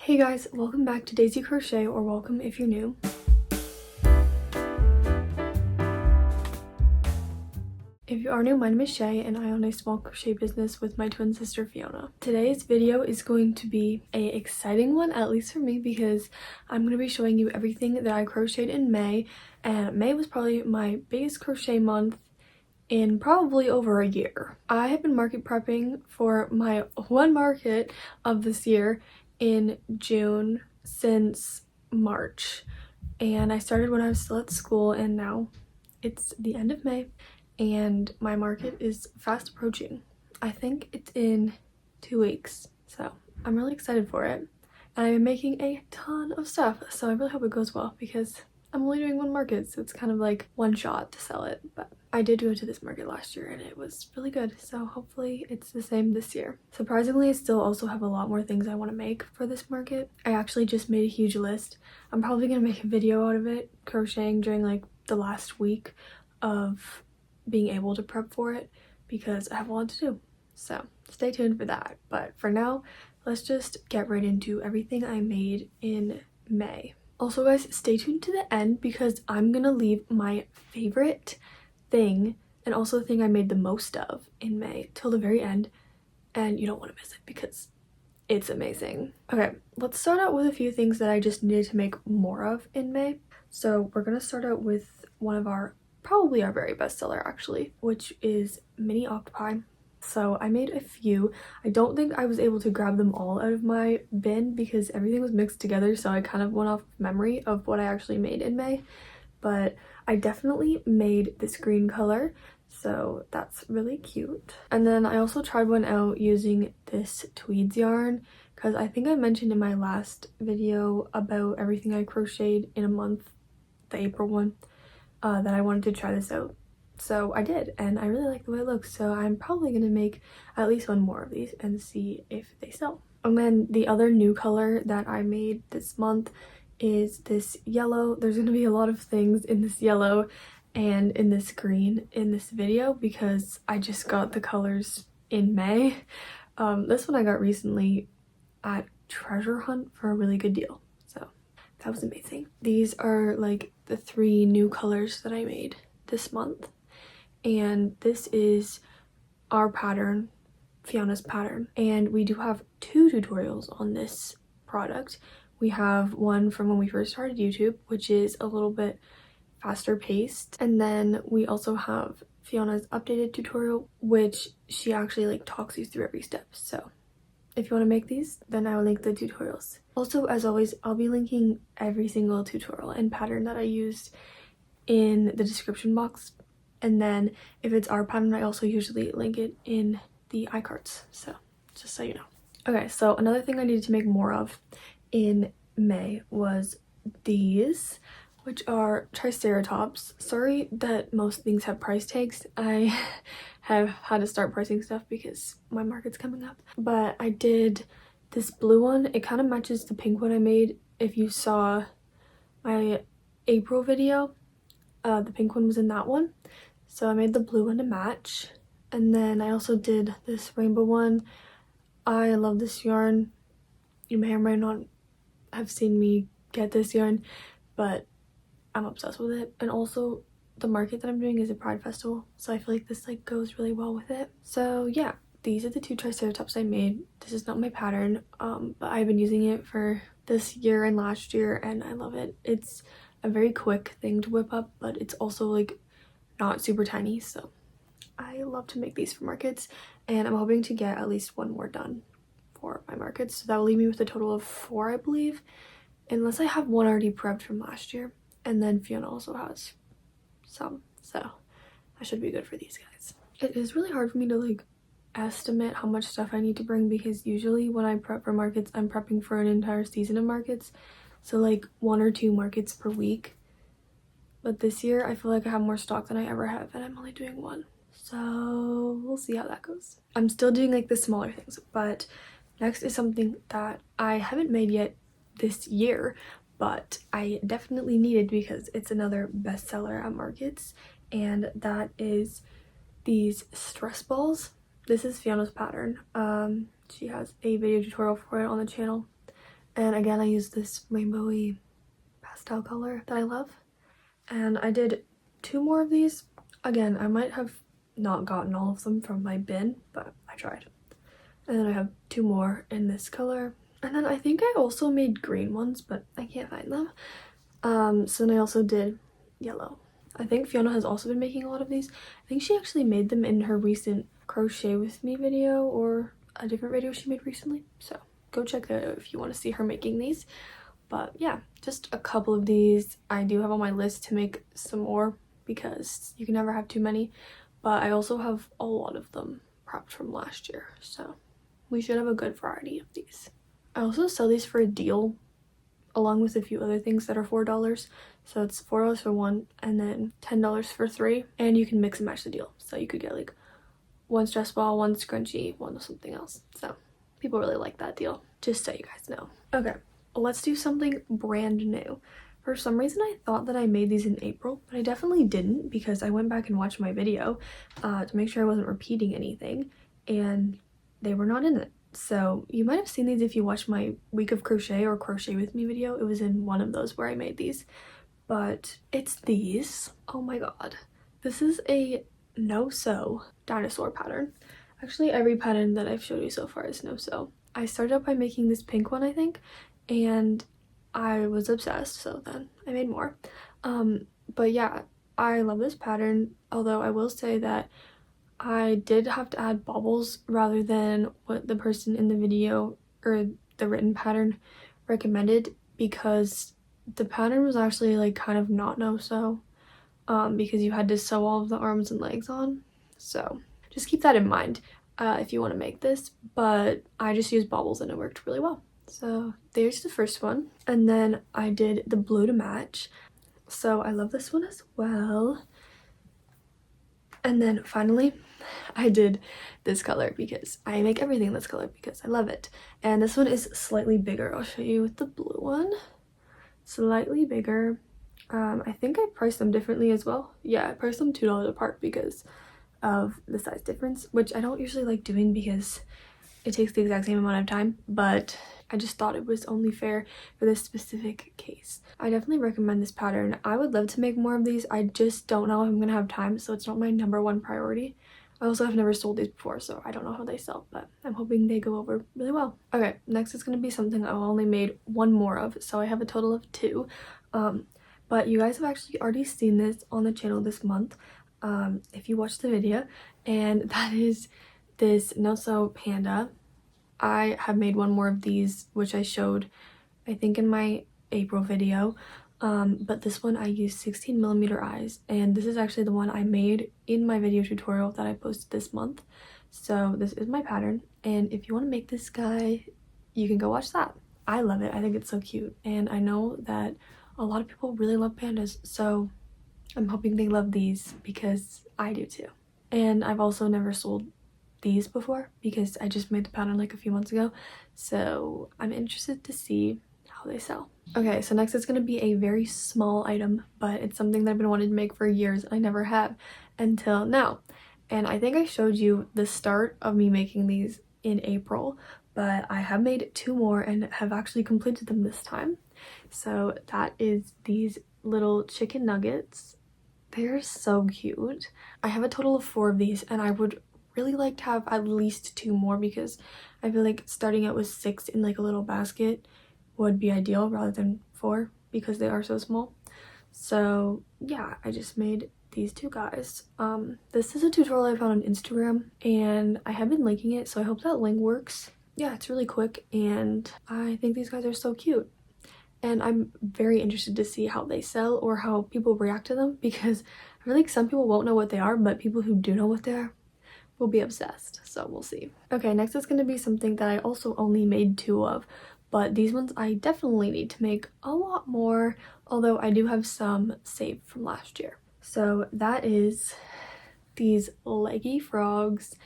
Hey guys, welcome back to Daisy Crochet, or welcome if you're new. If you are new, my name is Shae and I own a small crochet business with my twin sister Fiona. Today's video is going to be an exciting one, at least for me, because I'm going to be showing you everything that I crocheted in May, and May was probably my biggest crochet month in probably over a year. I have been market prepping for my one market of this year in June since March, and I started when I was still at school, and now it's the end of May and my market is fast approaching. I think it's in 2 weeks, so I'm really excited for it, and I've been making a ton of stuff, so I really hope it goes well because I'm only doing one market, so it's kind of like one shot to sell it. But I did go to this market last year and it was really good, so hopefully it's the same this year. Surprisingly, I still also have a lot more things I want to make for this market. I actually just made a huge list. I'm probably gonna make a video out of it, crocheting during like the last week of being able to prep for it, because I have a lot to do, so stay tuned for that. But for now, let's just get right into everything I made in May. Also guys, stay tuned to the end because I'm gonna leave my favorite thing and also the thing I made the most of in May till the very end, and you don't want to miss it because it's amazing. Okay, let's start out with a few things that I just needed to make more of in May. So we're gonna start out with one of our, probably our very best seller actually, which is mini octopi. So I made a few. I don't think I was able to grab them all out of my bin because everything was mixed together, so I kind of went off memory of what I actually made in May. But I definitely made this green color, so that's really cute. And then I also tried one out using this tweeds yarn because I think I mentioned in my last video about everything I crocheted in a month, the April one, that I wanted to try this out. So I did, and I really like the way it looks, so I'm probably gonna make at least one more of these and see if they sell. And then the other new color that I made this month is this yellow. There's gonna be a lot of things in this yellow and in this green in this video because I just got the colors in May. This one I got recently at Treasure Hunt for a really good deal, so that was amazing. These are like the 3 new colors that I made this month, and this is our pattern, Fiona's pattern, and we do have 2 tutorials on this product. We have one from when we first started YouTube, which is a little bit faster paced, and then we also have Fiona's updated tutorial, which she actually like talks you through every step. So if you want to make these, then I will link the tutorials. Also, as always, I'll be linking every single tutorial and pattern that I used in the description box, and then if it's our pattern, I also usually link it in the iCards, so just so you know. Okay, so another thing I needed to make more of in May was these, which are Triceratops. Sorry that most things have price tags. I have had to start pricing stuff because my market's coming up. But I did this blue one. It kind of matches the pink one I made. If you saw my April video, the pink one was in that one. So I made the blue one to match. And then I also did this rainbow one. I love this yarn. You may or may not have seen me get this yarn, but I'm obsessed with it. And also the market that I'm doing is a Pride festival, so I feel like this like goes really well with it. So yeah, these are the 2 Triceratops I made. This is not my pattern, but I've been using it for this year and last year and I love it. It's a very quick thing to whip up, but it's also like not super tiny, so I love to make these for markets, and I'm hoping to get at least one more done for my markets, so that will leave me with a total of 4, I believe, unless I have one already prepped from last year, and then Fiona also has some, so I should be good for these guys. It is really hard for me to like estimate how much stuff I need to bring because usually when I prep for markets, I'm prepping for an entire season of markets, so like 1 or 2 markets per week. But this year I feel like I have more stock than I ever have, and I'm only doing 1, so we'll see how that goes. I'm still doing like the smaller things, but next is something that I haven't made yet this year, but I definitely needed because it's another bestseller at markets, and that is these stress balls. This is Fiona's pattern. She has a video tutorial for it on the channel, And again, I used this rainbowy pastel color that I love. And I did 2 more of these. Again, I might have not gotten all of them from my bin, but I tried. And then I have 2 more in this color. And then I think I also made green ones, but I can't find them. So then I also did yellow. I think Fiona has also been making a lot of these. I think she actually made them in her recent crochet with me video or a different video she made recently. So go check that out if you want to see her making these. But yeah, just a couple of these. I do have on my list to make some more because you can never have too many. But I also have a lot of them prepped from last year. So we should have a good variety of these. I also sell these for a deal along with a few other things that are $4. So it's $4 for one and then $10 for 3. And you can mix and match the deal. So you could get like 1 stress ball, 1 scrunchie, 1 something else. So people really like that deal, just so you guys know. Okay, let's do something brand new. For some reason I thought that I made these in April, but I definitely didn't because I went back and watched my video to make sure I wasn't repeating anything, and they were not in it. So you might have seen these if you watched my week of crochet or crochet with me video. It was in one of those where I made these, but it's these. Oh my god, this is a no-sew dinosaur pattern. Actually, every pattern that I've showed you so far is no-sew. I started out by making this pink one, I think, and I was obsessed, so then I made more. But yeah, I love this pattern, although I will say that I did have to add bobbles rather than what the person in the video or the written pattern recommended, because the pattern was actually like kind of not no-sew, because you had to sew all of the arms and legs on. So just keep that in mind if you want to make this, but I just used bobbles and it worked really well. So there's the first one, and then I did the blue to match, so I love this one as well. And then finally I did this color because I make everything this color because I love it. And this one is slightly bigger. I'll show you with the blue one. Slightly bigger. I think I priced them differently as well. Yeah, I priced them $2 apart because of the size difference, which I don't usually like doing because it takes the exact same amount of time, but I just thought it was only fair for this specific case. I definitely recommend this pattern. I would love to make more of these. I just don't know if I'm gonna have time, so it's not my #1 priority. I also have never sold these before, so I don't know how they sell, but I'm hoping they go over really well. Okay, next is gonna be something I've only made 1 more of, so I have a total of 2. But you guys have actually already seen this on the channel this month, if you watched the video, and that is this no-sew panda. I have made 1 more of these, which I showed I think in my April video, but this one I used 16mm eyes, and this is actually the one I made in my video tutorial that I posted this month. So this is my pattern, and if you want to make this guy, you can go watch that. I love it. I think it's so cute, and I know that a lot of people really love pandas, so I'm hoping they love these because I do too. And I've also never sold these before because I just made the pattern like a few months ago, so I'm interested to see how they sell. Okay, so next it's going to be a very small item, but it's something that I've been wanting to make for years and I never have until now. And I think I showed you the start of me making these in April, but I have made 2 more and have actually completed them this time. So that is these little chicken nuggets. They're so cute. I have a total of 4 of these, and I would really like to have at least 2 more because I feel like starting out with 6 in like a little basket would be ideal rather than 4 because they are so small. So yeah, I just made these 2 guys. This is a tutorial I found on Instagram and I have been linking it, so I hope that link works. Yeah, it's really quick and I think these guys are so cute. And I'm very interested to see how they sell or how people react to them because I feel like some people won't know what they are, but people who do know what they are will be obsessed, so we'll see. Okay, next is going to be something that I also only made 2 of, but these ones I definitely need to make a lot more, although I do have some saved from last year. So that is these leggy frogs.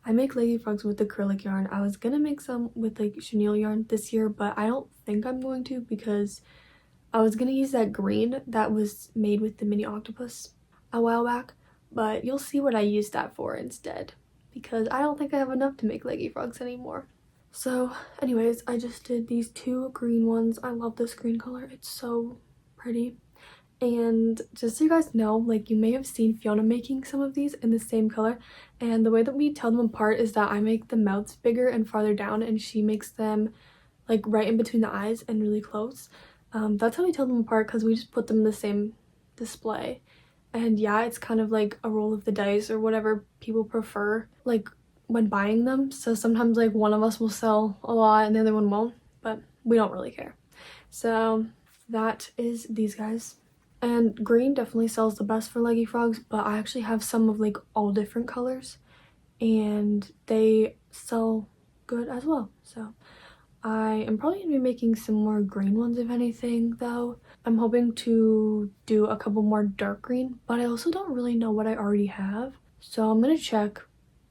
I make leggy frogs with acrylic yarn. I was gonna make some with like chenille yarn this year, but I don't think I'm going to because I was gonna use that green that was made with the mini octopus a while back, but you'll see what I used that for instead because I don't think I have enough to make leggy frogs anymore. So anyways, I just did these 2 green ones. I love this green color. It's so pretty. And just so you guys know, like, you may have seen Fiona making some of these in the same color, and the way that we tell them apart is that I make the mouths bigger and farther down, and she makes them like right in between the eyes and really close. That's how we tell them apart, because we just put them in the same display. And yeah, it's kind of like a roll of the dice or whatever people prefer, like, when buying them. So sometimes like one of us will sell a lot and the other one won't, but we don't really care. So that is these guys. And green definitely sells the best for leggy frogs, but I actually have some of like all different colors and they sell good as well. So I am probably going to be making some more green ones if anything, though. I'm hoping to do a couple more dark green, but I also don't really know what I already have. So I'm going to check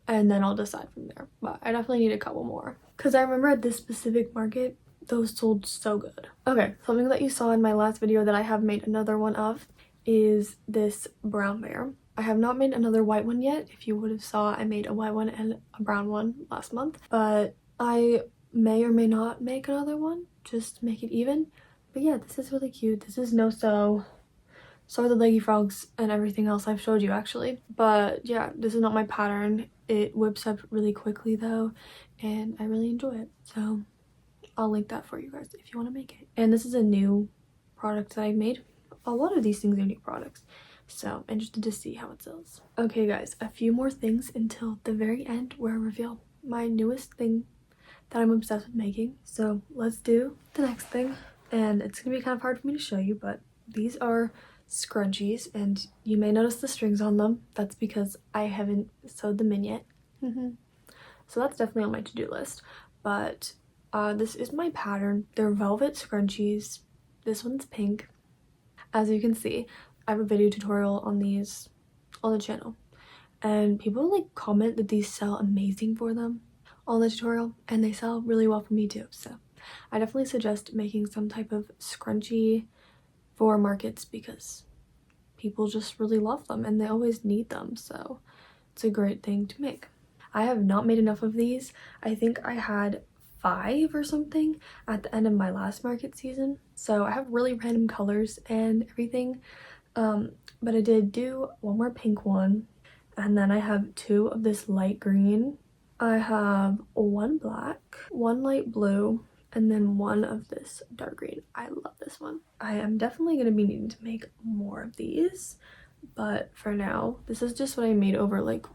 and then I'll decide from there. But I definitely need a couple more, because I remember at this specific market, those sold so good. Okay, something that you saw in my last video that I have made another one of is this brown bear. I have not made another white one yet. If you would have saw, I made a white one and a brown one last month, but I may or may not make another one, just make it even. But yeah, this is really cute. This is no so are the leggy frogs and everything else I've showed you actually. But yeah, this is not my pattern. It whips up really quickly though, and I really enjoy it. So I'll link that for you guys if you want to make it. And this is a new product that I've made. A lot of these things are new products, so I'm interested to see how it sells. Okay guys, a few more things until the very end where I reveal my newest thing that I'm obsessed with making. So let's do the next thing. And it's gonna be kind of hard for me to show you, but these are scrunchies, and you may notice the strings on them. That's because I haven't sewed them in yet. So that's definitely on my to-do list. But this is my pattern. They're velvet scrunchies. This one's pink. As you can see, I have a video tutorial on these on the channel, and people like comment that these sell amazing for them on the tutorial, and they sell really well for me too. So I definitely suggest making some type of scrunchie for markets, because people just really love them and they always need them, so it's a great thing to make. I have not made enough of these. I think I had 5 or something at the end of my last market season, so I have really random colors and everything. But I did do one more pink one, and then I have 2 of this light green. I have 1 black, 1 light blue, and then 1 of this dark green. I love this one. I am definitely going to be needing to make more of these, but for now, this is just what I made over like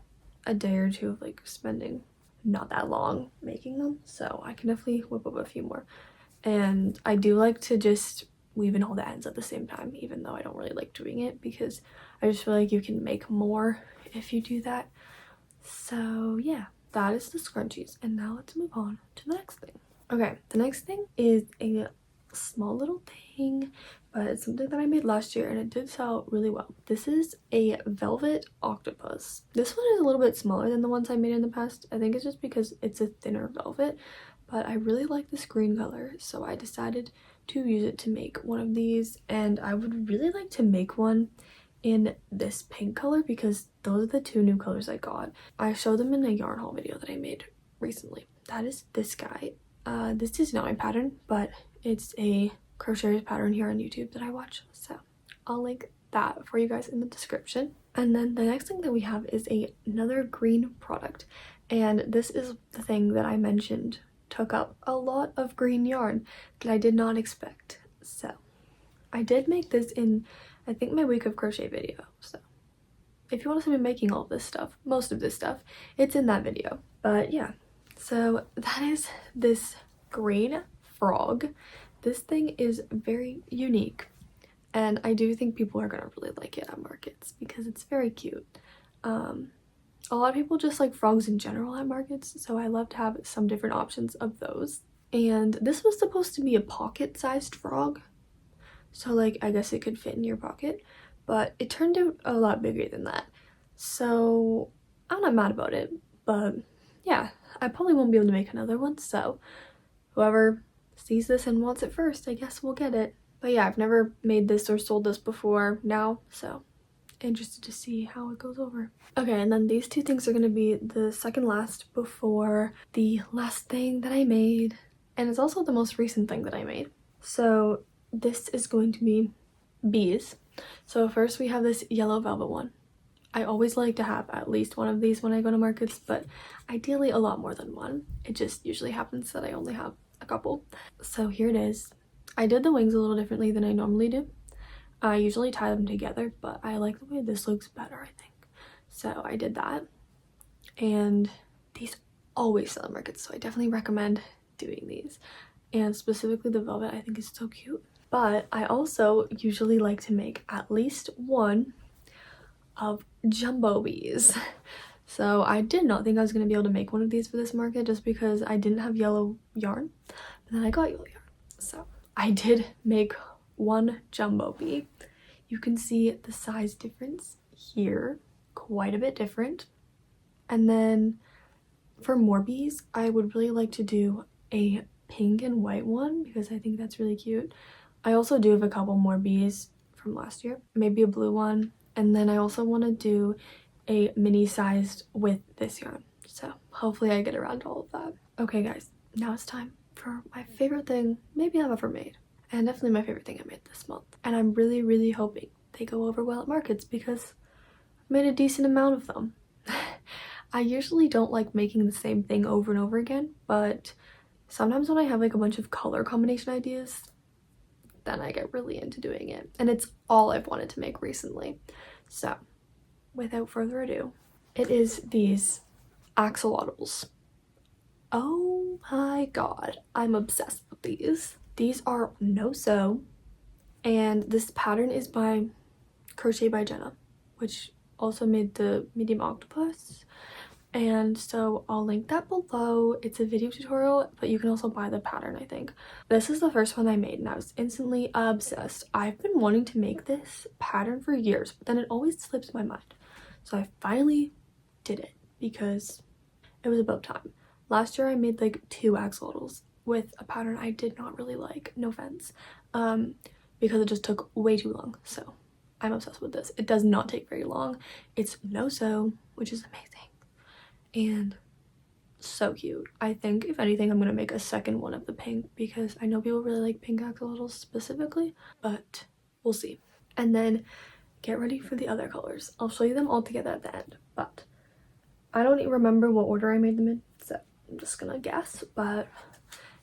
a day or 2 of like spending not that long making them, so I can definitely whip up a few more. And I do like to just weave in all the ends at the same time, even though I don't really like doing it, because I just feel like you can make more if you do that. So yeah, that is the scrunchies, and now let's move on to the next thing. Okay, the next thing is a small little thing, but it's something that I made last year and it did sell really well. This is a velvet octopus. This one is a little bit smaller than the ones I made in the past. I think it's just because it's a thinner velvet, but I really like this green color, so I decided to use it to make one of these. And I would really like to make one in this pink color, because those are the 2 new colors I got. I showed them in a yarn haul video that I made recently. That is this guy. This is not my pattern, but it's a crochet pattern here on YouTube that I watch, so I'll link that for you guys in the description. And then the next thing that we have is another green product, and this is the thing that I mentioned took up a lot of green yarn that I did not expect. So I did make this in, I think, my week of crochet video, so if you want to see me making all this stuff, most of this stuff, it's in that video. But yeah, so that is this green frog. This thing is very unique, and I do think people are gonna really like it at markets because it's very cute. A lot of people just like frogs in general at markets, so I love to have some different options of those. And this was supposed to be a pocket-sized frog, so like I guess it could fit in your pocket, but it turned out a lot bigger than that. So I'm not mad about it, but yeah, I probably won't be able to make another one, so whoever sees this and wants it first, I guess we'll get it. But yeah, I've never made this or sold this before now, so interested to see how it goes over. Okay, and then these two things are going to be the second last before the last thing that I made, and it's also the most recent thing that I made. So this is going to be bees. So first we have this yellow velvet one. I always like to have at least one of these when I go to markets, but ideally a lot more than one. It just usually happens that I only have a couple. So here it is. I did the wings a little differently than I normally do. I usually tie them together, but I like the way this looks better, I think. So I did that. And these always sell at markets, so I definitely recommend doing these. And specifically the velvet I think is so cute. But I also usually like to make at least one of jumbo bees. So I did not think I was going to be able to make one of these for this market just because I didn't have yellow yarn. But then I got yellow yarn. So I did make one jumbo bee. You can see the size difference here, quite a bit different. And then for more bees, I would really like to do a pink and white one because I think that's really cute. I also do have a couple more bees from last year, maybe a blue one. And then I also want to do a mini sized with this yarn. So hopefully I get around to all of that. Okay guys, now it's time for my favorite thing maybe I've ever made. And definitely my favorite thing I made this month. And I'm really, really hoping they go over well at markets because I've made a decent amount of them. I usually don't like making the same thing over and over again, but sometimes when I have like a bunch of color combination ideas, then I get really into doing it. And it's all I've wanted to make recently. So without further ado, it is these axolotls. Oh my god, I'm obsessed with these. These are no-sew, and this pattern is by Crochet by Jenna, which also made the medium octopus. And so I'll link that below. It's a video tutorial, but you can also buy the pattern, I think. This is the first one I made and I was instantly obsessed. I've been wanting to make this pattern for years, but then it always slips my mind. So I finally did it because it was about time. Last year I made like 2 axolotls with a pattern I did not really like, no offense, because it just took way too long. So I'm obsessed with this. It does not take very long. It's no-sew, which is amazing. And so cute. I think if anything I'm gonna make a second one of the pink because I know people really like pink axolotls specifically, but we'll see. And then get ready for the other colors. I'll show you them all together at the end, but I don't even remember what order I made them in, so I'm just gonna guess. But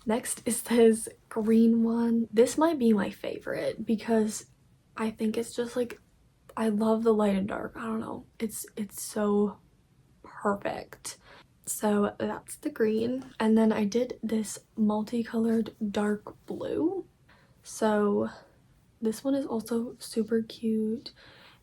next is this green one. This might be my favorite because I think it's just like, I love the light and dark. I don't know, it's so perfect. So that's the green, and then I did this multicolored dark blue. So this one is also super cute,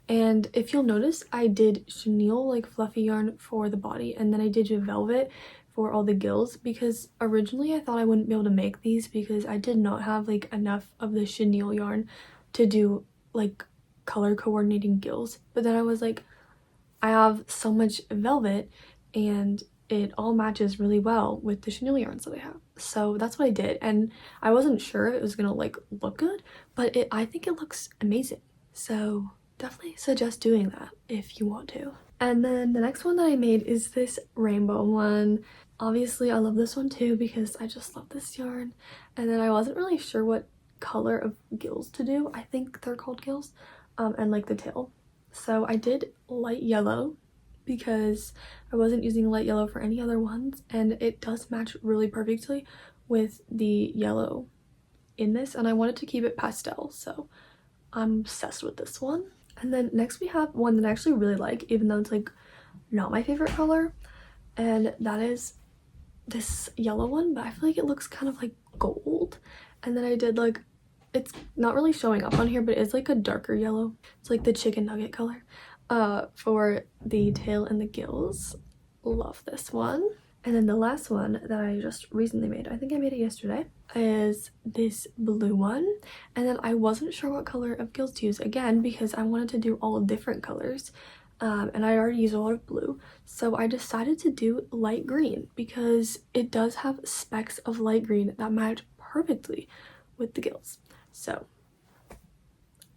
and if you'll notice I did chenille, like fluffy yarn, for the body, and then I did velvet for all the gills because originally I thought I wouldn't be able to make these because I did not have like enough of the chenille yarn to do like color coordinating gills. But then I was like, I have so much velvet and it all matches really well with the chenille yarns that I have. So that's what I did, and I wasn't sure if it was gonna like look good, but I think it looks amazing. So definitely suggest doing that if you want to. And then the next one that I made is this rainbow one. Obviously I love this one too because I just love this yarn. And then I wasn't really sure what color of gills to do. I think they're called gills, and like the tail. So I did light yellow because I wasn't using light yellow for any other ones, and it does match really perfectly with the yellow in this, and I wanted to keep it pastel, so I'm obsessed with this one. And then next we have one that I actually really like, even though it's like not my favorite color, and that is this yellow one, but I feel like it looks kind of like gold. And then I did like, it's not really showing up on here, but it's like a darker yellow. It's like the chicken nugget color for the tail and the gills. Love this one. And then the last one that I just recently made, I think I made it yesterday, is this blue one. And then I wasn't sure what color of gills to use again because I wanted to do all different colors, and I already use a lot of blue, so I decided to do light green because it does have specks of light green that match perfectly with the gills. So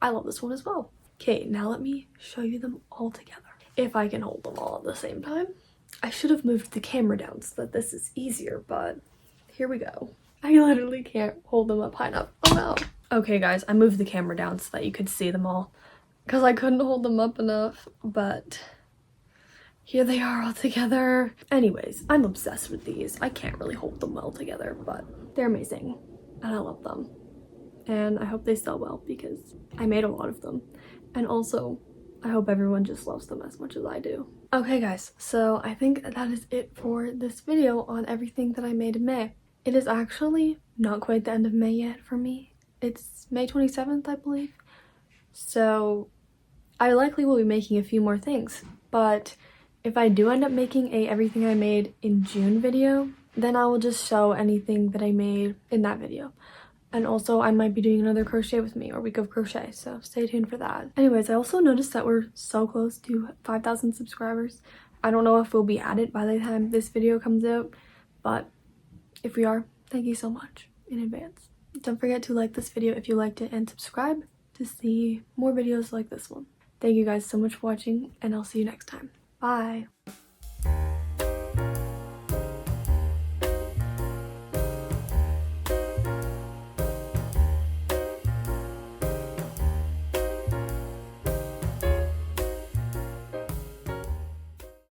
I love this one as well. Okay, now let me show you them all together. If I can hold them all at the same time. I should have moved the camera down so that this is easier, but here we go. I literally can't hold them up high enough. Oh no. Okay guys, I moved the camera down so that you could see them all because I couldn't hold them up enough, but here they are all together. Anyways, I'm obsessed with these. I can't really hold them well together, but they're amazing and I love them. And I hope they sell well because I made a lot of them. And also, I hope everyone just loves them as much as I do. Okay guys, so I think that is it for this video on everything that I made in May. It is actually not quite the end of May yet for me. It's May 27th, I believe. So I likely will be making a few more things, but if I do end up making a everything I made in June video, then I will just show anything that I made in that video. And also I might be doing another crochet with me or week of crochet, so stay tuned for that. Anyways, I also noticed that we're so close to 5,000 subscribers. I don't know if we'll be at it by the time this video comes out, but if we are, thank you so much in advance. Don't forget to like this video if you liked it and subscribe to see more videos like this one. Thank you guys so much for watching and I'll see you next time. Bye!